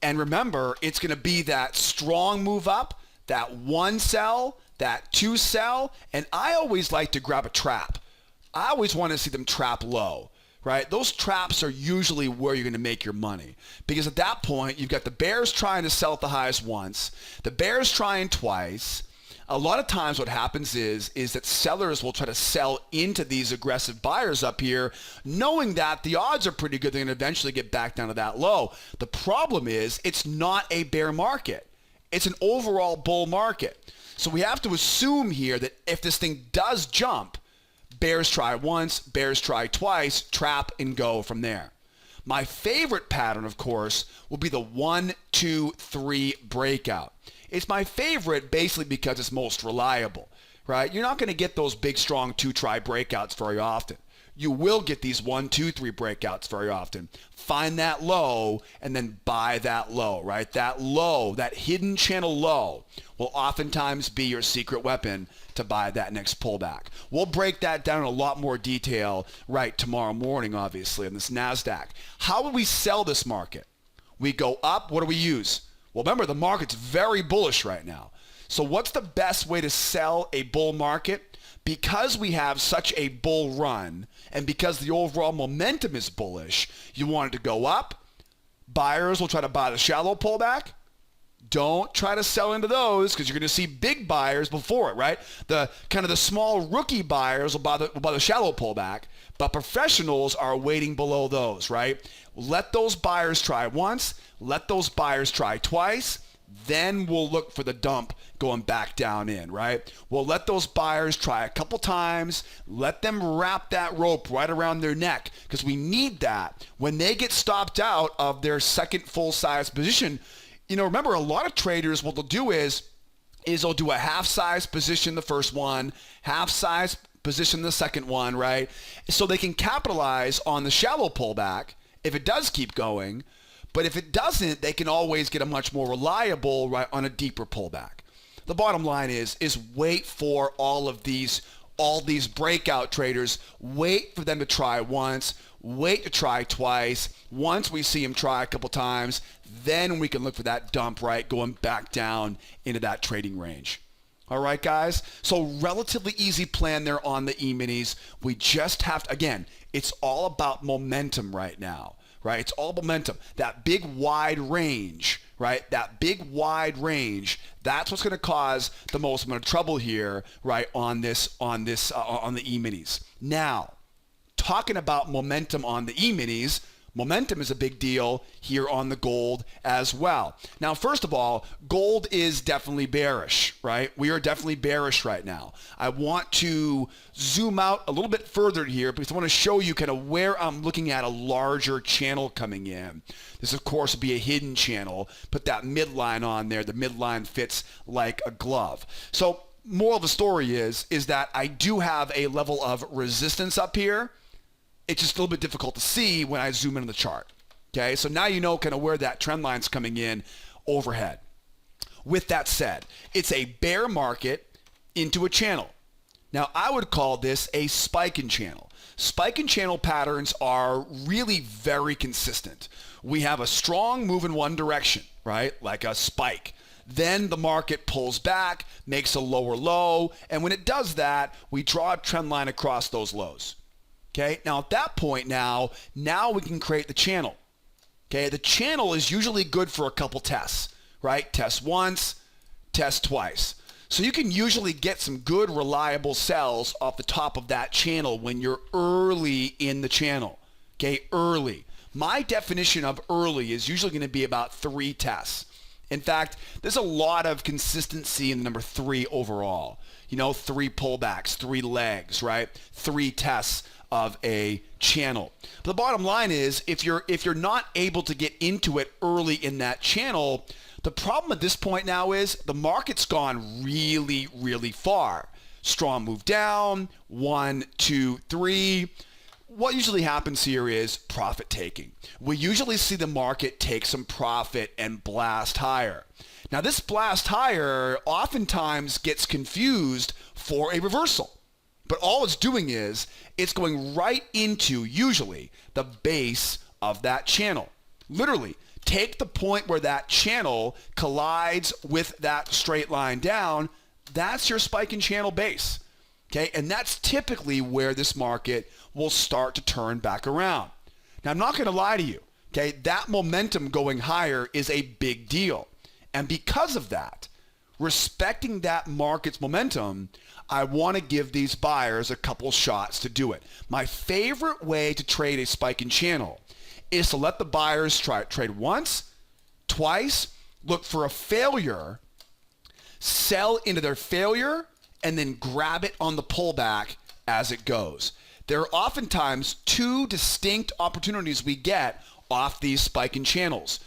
And remember, it's going to be that strong move up, that one sell, that two sell. And I always like to grab a trap. I always want to see them trap low, right? Those traps are usually where you're going to make your money. Because at that point, you've got the bears trying to sell at the highs once, the bears trying twice. A lot of times what happens is that sellers will try to sell into these aggressive buyers up here, knowing that the odds are pretty good they're going to eventually get back down to that low. The problem is it's not a bear market. It's an overall bull market. So we have to assume here that if this thing does jump, bears try once, bears try twice, trap and go from there. My favorite pattern, of course, will be the 1, 2, 3 breakout. It's my favorite basically because it's most reliable, right? You're not going to get those big, strong 2-try breakouts very often. You will get these 1, 2, 3 breakouts very often. Find that low and then buy that low, right? That low, that hidden channel low will oftentimes be your secret weapon to buy that next pullback. We'll break that down in a lot more detail right tomorrow morning, obviously, on this Nasdaq. How would we sell this market? We go up, what do we use? Well, remember, the market's very bullish right now. So what's the best way to sell a bull market? Because we have such a bull run and because the overall momentum is bullish, you want it to go up. Buyers will try to buy the shallow pullback. Don't try to sell into those because you're going to see big buyers before it, right? The kind of the small rookie buyers will buy the shallow pullback, but professionals are waiting below those, right? Let those buyers try once. Let those buyers try twice. Then we'll look for the dump going back down in, right? We'll let those buyers try a couple times. Let them wrap that rope right around their neck because we need that when they get stopped out of their second full-size position. Remember, a lot of traders, what they'll do is they'll do a half-size position the first one, half-size position the second one, right? So they can capitalize on the shallow pullback if it does keep going. But if it doesn't, they can always get a much more reliable, right, on a deeper pullback. The bottom line is wait for all of these all these breakout traders wait for them to try once, wait to try twice. Once we see them try a couple times, then we can look for that dump, right, going back down into that trading range. All right, guys? So relatively easy plan there on the E-minis. We just have to, again, it's all about momentum right now, right? It's all momentum. That big wide range, right? That big wide range, that's what's going to cause the most amount of trouble here, right, on the E-minis. Now, talking about momentum on the E-minis, momentum is a big deal here on the gold as well. Now, first of all, gold is definitely bearish, right? We are definitely bearish right now. I want to zoom out a little bit further here because I want to show you kind of where I'm looking at a larger channel coming in. This, of course, will be a hidden channel. Put that midline on there. The midline fits like a glove. So, moral of the story is that I do have a level of resistance up here. It's just a little bit difficult to see when I zoom in on the chart. Okay, so now you know kind of where that trend line's coming in overhead. With that said, it's a bear market into a channel. Now, I would call this a spike in channel. Spike and channel patterns are really very consistent. We have a strong move in one direction, right? Like a spike. Then the market pulls back, makes a lower low, and when it does that, we draw a trend line across those lows. Okay, now at that point now we can create the channel. Okay, the channel is usually good for a couple tests, right? Test once, test twice. So you can usually get some good reliable sells off the top of that channel when you're early in the channel. Okay, early. My definition of early is usually going to be about 3 tests. In fact, there's a lot of consistency in the number 3 overall. You know, 3 pullbacks, 3 legs, right? 3 tests of a channel. But the bottom line is if you're not able to get into it early in that channel, the problem at this point now is the market's gone really, really far. Strong move down, 1, 2, 3. What usually happens here is profit taking. We usually see the market take some profit and blast higher. Now this blast higher oftentimes gets confused for a reversal. But all it's doing is it's going right into, usually, the base of that channel. Literally, take the point where that channel collides with that straight line down. That's your spike in channel base. Okay, and that's typically where this market will start to turn back around. Now, I'm not going to lie to you. Okay, that momentum going higher is a big deal. And because of that, respecting that market's momentum, I want to give these buyers a couple shots to do it. My favorite way to trade a spike in channel is to let the buyers trade once, twice, look for a failure, sell into their failure, and then grab it on the pullback as it goes. There are oftentimes 2 distinct opportunities we get off these spike in channels.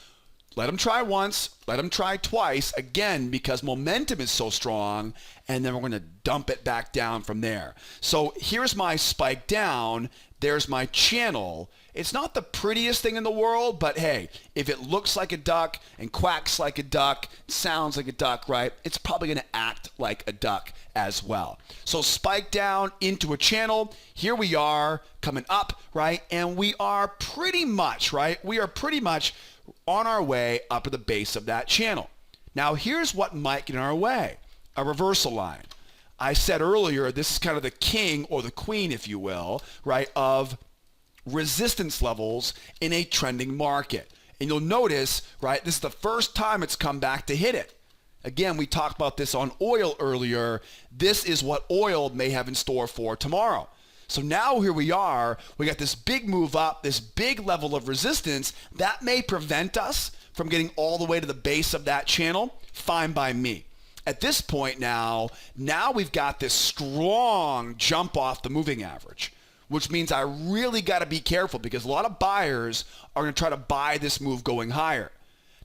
Let them try once, let them try twice, again, because momentum is so strong, and then we're going to dump it back down from there. So here's my spike down. There's my channel. It's not the prettiest thing in the world, but hey, if it looks like a duck and quacks like a duck, sounds like a duck, right, it's probably going to act like a duck as well. So spike down into a channel. Here we are coming up, right, and we are pretty much, right, on our way up to the base of that channel. Now, here's what might get in our way. A reversal line. I said earlier, this is kind of the king or the queen, if you will, right, of resistance levels in a trending market. And you'll notice, right, this is the first time it's come back to hit it. Again, we talked about this on oil earlier. This is what oil may have in store for tomorrow. So now here we are, we got this big move up, this big level of resistance. That may prevent us from getting all the way to the base of that channel. Fine by me. At this point now we've got this strong jump off the moving average, which means I really got to be careful because a lot of buyers are going to try to buy this move going higher.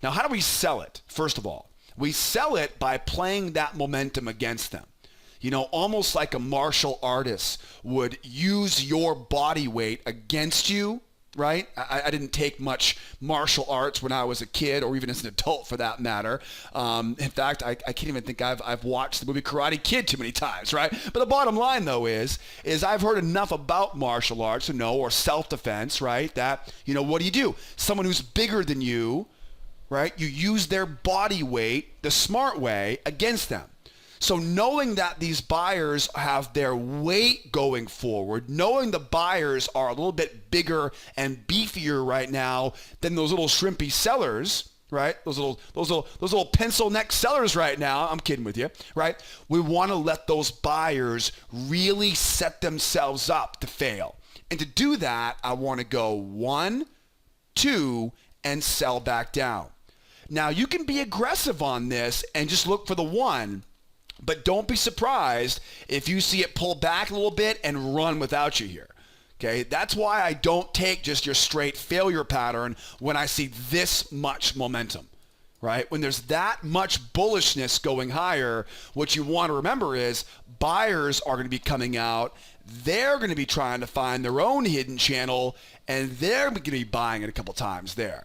Now, how do we sell it? First of all, we sell it by playing that momentum against them. You know, almost like a martial artist would use your body weight against you, right? I didn't take much martial arts when I was a kid, or even as an adult for that matter. In fact, I can't even think I've watched the movie Karate Kid too many times, right? But the bottom line, though, is I've heard enough about martial arts to know, or self-defense, right? That, what do? Someone who's bigger than you, right? You use their body weight the smart way against them. So knowing that these buyers have their weight going forward, knowing the buyers are a little bit bigger and beefier right now than those little shrimpy sellers, right? Those little pencil neck sellers right now. I'm kidding with you, right? We want to let those buyers really set themselves up to fail. And to do that, I want to go 1, 2, and sell back down. Now, you can be aggressive on this and just look for the 1. But don't be surprised if you see it pull back a little bit and run without you here. Okay, that's why I don't take just your straight failure pattern when I see this much momentum, right? When there's that much bullishness going higher, what you want to remember is buyers are going to be coming out. They're going to be trying to find their own hidden channel, and they're going to be buying it a couple times there.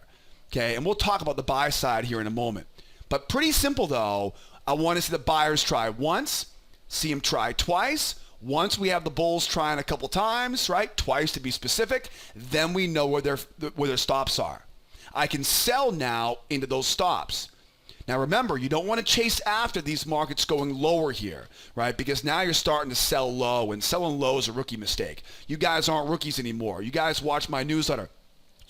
Okay, and we'll talk about the buy side here in a moment. But pretty simple though. I want to see the buyers try once, see them try twice. Once we have the bulls trying a couple times, right? Twice to be specific, then we know where their stops are. I can sell now into those stops. Now remember, you don't want to chase after these markets going lower here, right? Because now you're starting to sell low, and selling low is a rookie mistake. You guys aren't rookies anymore. You guys watch my newsletter.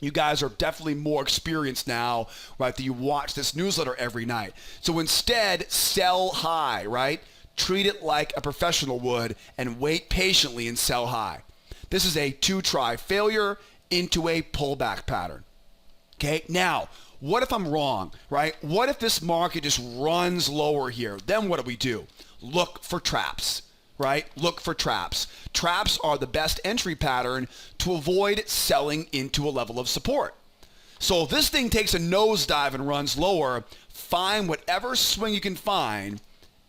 You guys are definitely more experienced now, right, that you watch this newsletter every night. So instead, sell high, right? Treat it like a professional would and wait patiently and sell high. This is a 2-try failure into a pullback pattern. Okay, now, what if I'm wrong, right? What if this market just runs lower here? Then what do? Look for traps. Right? Look for traps. Traps are the best entry pattern to avoid selling into a level of support. So if this thing takes a nosedive and runs lower, find whatever swing you can find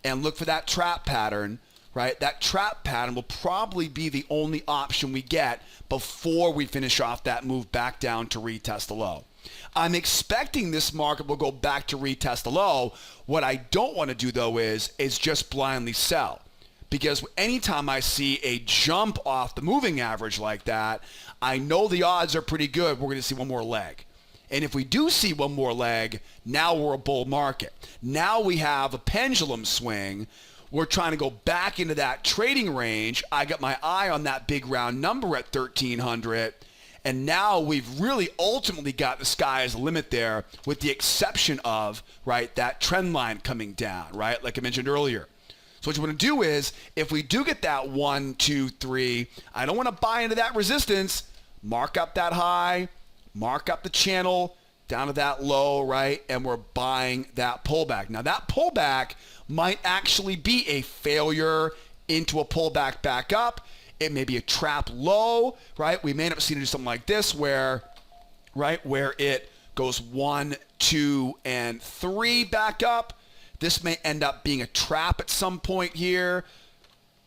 and look for that trap pattern, right? That trap pattern will probably be the only option we get before we finish off that move back down to retest the low. I'm expecting this market will go back to retest the low. What I don't want to do though is just blindly sell. Because anytime I see a jump off the moving average like that, I know the odds are pretty good we're going to see one more leg. And if we do see one more leg, now we're a bull market. Now we have a pendulum swing. We're trying to go back into that trading range. I got my eye on that big round number at 1,300. And now we've really ultimately got the sky as the limit there, with the exception of, right, that trend line coming down, right, like I mentioned earlier. So what you want to do is, if we do get that 1, 2, 3, I don't want to buy into that resistance. Mark up that high, mark up the channel down to that low, right? And we're buying that pullback. Now that pullback might actually be a failure into a pullback back up. It may be a trap low, right? We may end up seeing something like this where, right, where it goes 1, 2, and 3 back up. This may end up being a trap at some point here,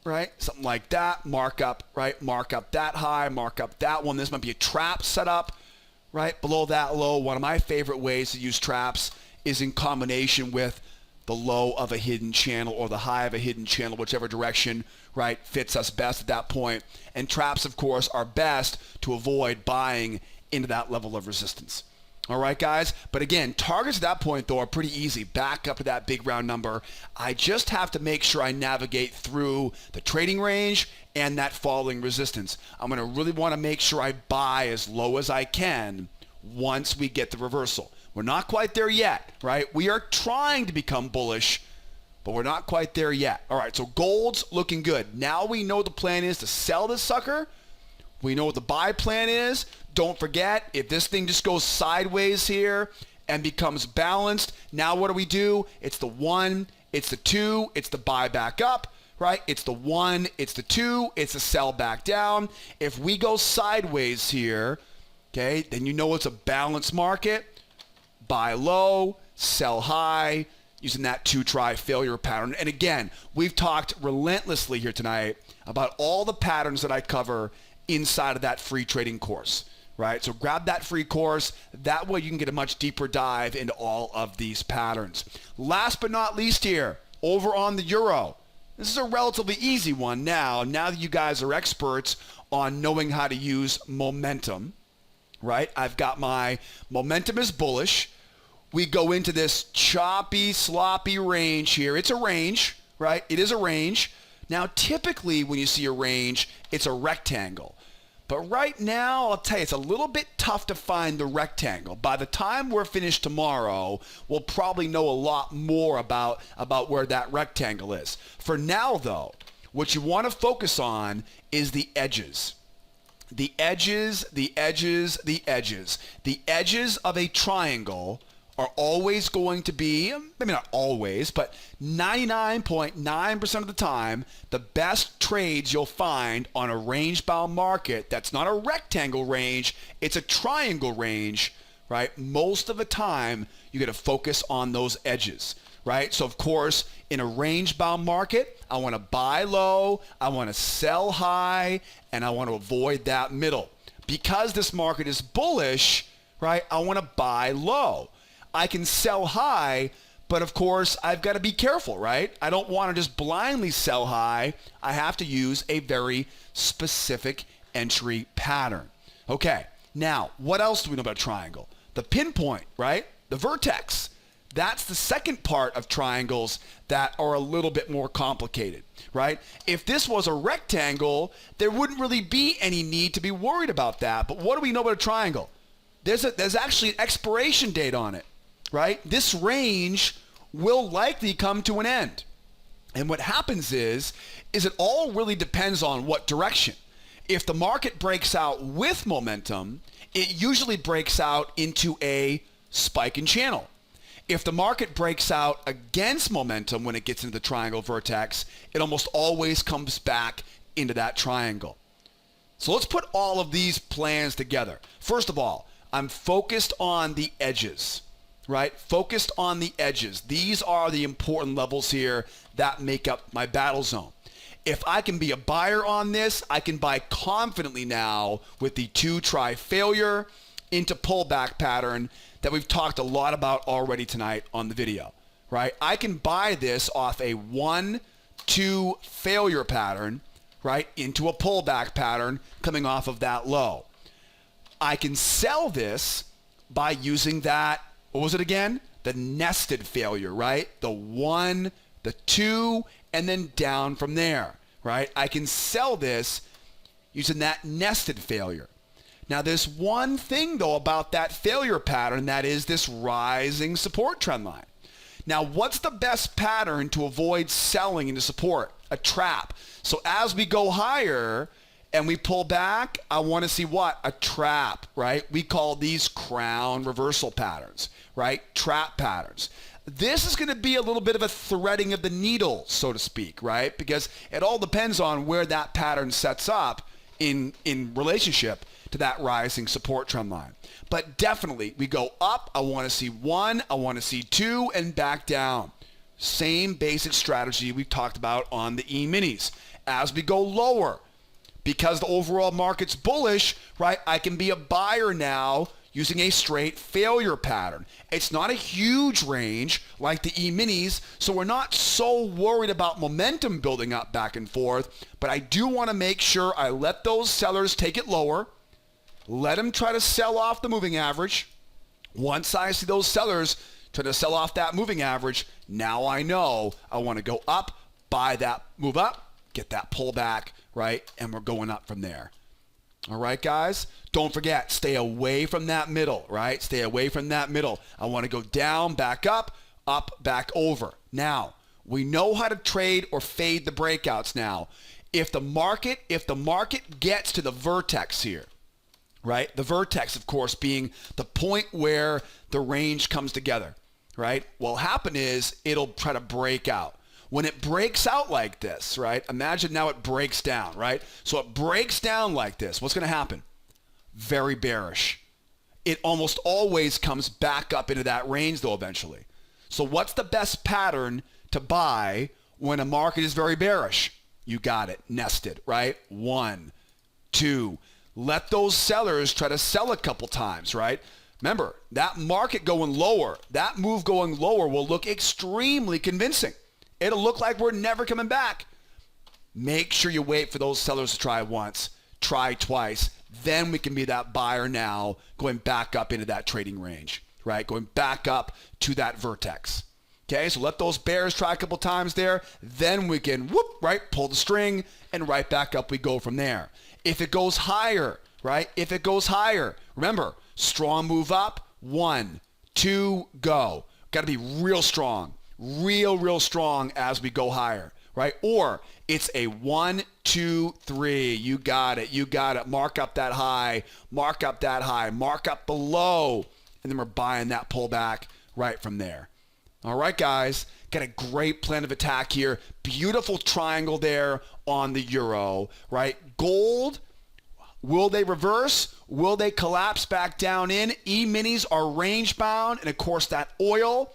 right? Something like that. Mark up, right? Mark up that high, mark up that one. This might be a trap setup, right? Below that low. One of my favorite ways to use traps is in combination with the low of a hidden channel or the high of a hidden channel, whichever direction, right, fits us best at that point. And traps, of course, are best to avoid buying into that level of resistance. All right, guys. But again, targets at that point, though, are pretty easy. Back up to that big round number. I just have to make sure I navigate through the trading range and that falling resistance. I'm going to really want to make sure I buy as low as I can once we get the reversal. We're not quite there yet, right? We are trying to become bullish, but we're not quite there yet. All right, so gold's looking good. Now we know the plan is to sell this sucker. We know what the buy plan is. Don't forget, if this thing just goes sideways here and becomes balanced, now what do? It's the 1, it's the 2, it's the buy back up, right? It's the 1, it's the 2, it's the sell back down. If we go sideways here, okay, then you know it's a balanced market. Buy low, sell high, using that 2-try failure pattern. And again, we've talked relentlessly here tonight about all the patterns that I cover inside of that free trading course, right? So grab that free course. That way you can get a much deeper dive into all of these patterns. Last but not least here, over on the euro. This is a relatively easy one now that you guys are experts on knowing how to use momentum, right? I've got my momentum is bullish. We go into this choppy, sloppy range here. It's a range, right? It is a range. Now, typically when you see a range, it's a rectangle. But right now, I'll tell you, it's a little bit tough to find the rectangle. By the time we're finished tomorrow, we'll probably know a lot more about where that rectangle is. For now, though, what you want to focus on is the edges. The edges, the edges, the edges. The edges of a triangle are always going to be, maybe not always, but 99.9% of the time, the best trades you'll find on a range-bound market that's not a rectangle range, it's a triangle range, right? Most of the time, you got to focus on those edges, right? So, of course, in a range-bound market, I want to buy low, I want to sell high, and I want to avoid that middle. Because this market is bullish, right, I want to buy low. I can sell high, but of course, I've got to be careful, right? I don't want to just blindly sell high. I have to use a very specific entry pattern. Okay, now, what else do we know about triangle? The pinpoint, right? The vertex. That's the second part of triangles that are a little bit more complicated, right? If this was a rectangle, there wouldn't really be any need to be worried about that. But what do we know about a triangle? There's actually an expiration date on it, right? This range will likely come to an end. And what happens is it all really depends on what direction. If the market breaks out with momentum, it usually breaks out into a spike and channel. If the market breaks out against momentum when it gets into the triangle vertex, it almost always comes back into that triangle. So let's put all of these plans together. First of all, I'm focused on the edges, right? Focused on the edges. These are the important levels here that make up my battle zone. If I can be a buyer on this, I can buy confidently now with the two-try failure into pullback pattern that we've talked a lot about already tonight on the video, right? I can buy this off a 1-2 failure pattern, right, into a pullback pattern coming off of that low. I can sell this by using that, what was it again? The nested failure, right? The 1, the 2, and then down from there, right? I can sell this using that nested failure. Now, there's one thing, though, about that failure pattern, that is this rising support trend line. Now, what's the best pattern to avoid selling into support? A trap. So as we go higher and we pull back, I want to see what? A trap, right? We call these crown reversal patterns, right? Trap patterns. This is going to be a little bit of a threading of the needle, so to speak, right? Because it all depends on where that pattern sets up in relationship to that rising support trend line. But definitely, we go up, I want to see 1, I want to see 2, and back down. Same basic strategy we talked about on the E-minis. As we go lower, because the overall market's bullish, right, I can be a buyer now using a straight failure pattern. It's not a huge range like the E-minis, so we're not so worried about momentum building up back and forth, but I do want to make sure I let those sellers take it lower. Let them try to sell off the moving average. Once I see those sellers try to sell off that moving average, now I know I want to go up, buy that move up, get that pullback, right? And we're going up from there. All right, guys? Don't forget, stay away from that middle, right? Stay away from that middle. I want to go down, back up, back over. Now, we know how to trade or fade the breakouts now. If the market gets to the vertex here, right? The vertex, of course, being the point where the range comes together, right? What'll happen is it'll try to break out. When it breaks out like this, right? Imagine now it breaks down, right? So it breaks down like this. What's going to happen? Very bearish. It almost always comes back up into that range, though, eventually. So what's the best pattern to buy when a market is very bearish? You got it. Nested, right? 1, 2. let those sellers try to sell a couple times, right? Remember, that market going lower, that move going lower will look extremely convincing. It'll look like we're never coming back. Make sure you wait for those sellers to try once, try twice. Then we can be that buyer now going back up into that trading range, right? Going back up to that vertex. Okay, so let those bears try a couple times there. Then we can, whoop, right, pull the string and right back up we go from there. If it goes higher, right? If it goes higher, remember, strong move up, 1, 2, go. Got to be real strong, real strong as we go higher, right? Or it's a 1, 2, 3. You got it. You got it. Mark up that high. Mark up that high. Mark up below. And then we're buying that pullback right from there. All right, guys. Got a great plan of attack here. Beautiful triangle there on the euro, right? Gold. Will they reverse? Will they collapse back down in? E-minis are range bound. And, of course, that oil.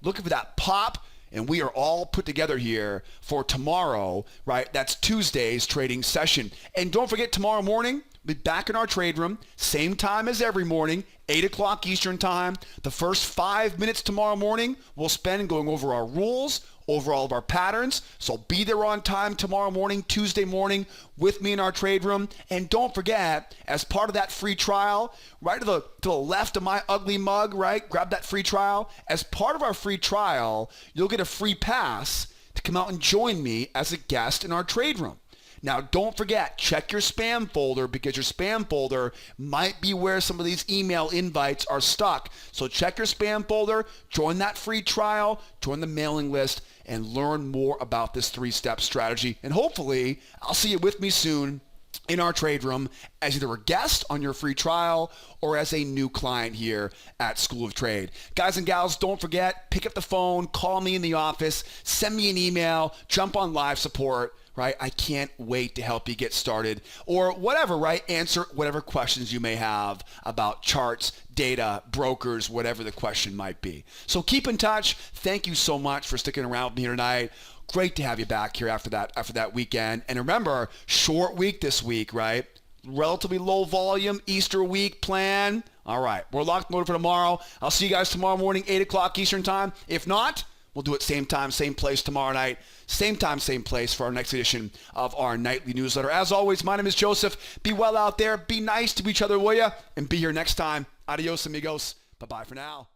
Looking for that pop. And we are all put together here for tomorrow, right? That's Tuesday's trading session. And don't forget, tomorrow morning, we'll be back in our trade room, same time as every morning, 8 o'clock Eastern time. The first 5 minutes tomorrow morning we'll spend going over our rules, over all of our patterns. So be there on time tomorrow morning, Tuesday morning, with me in our trade room. And don't forget, as part of that free trial, right to the left of my ugly mug, right? Grab that free trial. As part of our free trial, you'll get a free pass to come out and join me as a guest in our trade room. Now, don't forget, check your spam folder because your spam folder might be where some of these email invites are stuck. So check your spam folder, join that free trial, join the mailing list, and learn more about this 3-step strategy. And hopefully, I'll see you with me soon in our trade room as either a guest on your free trial or as a new client here at School of Trade. Guys and gals, don't forget, pick up the phone, call me in the office, send me an email, jump on live support. Right? I can't wait to help you get started or whatever, right? Answer whatever questions you may have about charts, data, brokers, whatever the question might be. So keep in touch. Thank you so much for sticking around with me here tonight. Great to have you back here after that weekend. And remember, short week this week, right? Relatively low volume, Easter week plan. All right, we're locked and loaded for tomorrow. I'll see you guys tomorrow morning, 8 o'clock Eastern time. If not, we'll do it same time, same place tomorrow night. Same time, same place for our next edition of our nightly newsletter. As always, my name is Joseph. Be well out there. Be nice to each other, will ya? And be here next time. Adios, amigos. Bye-bye for now.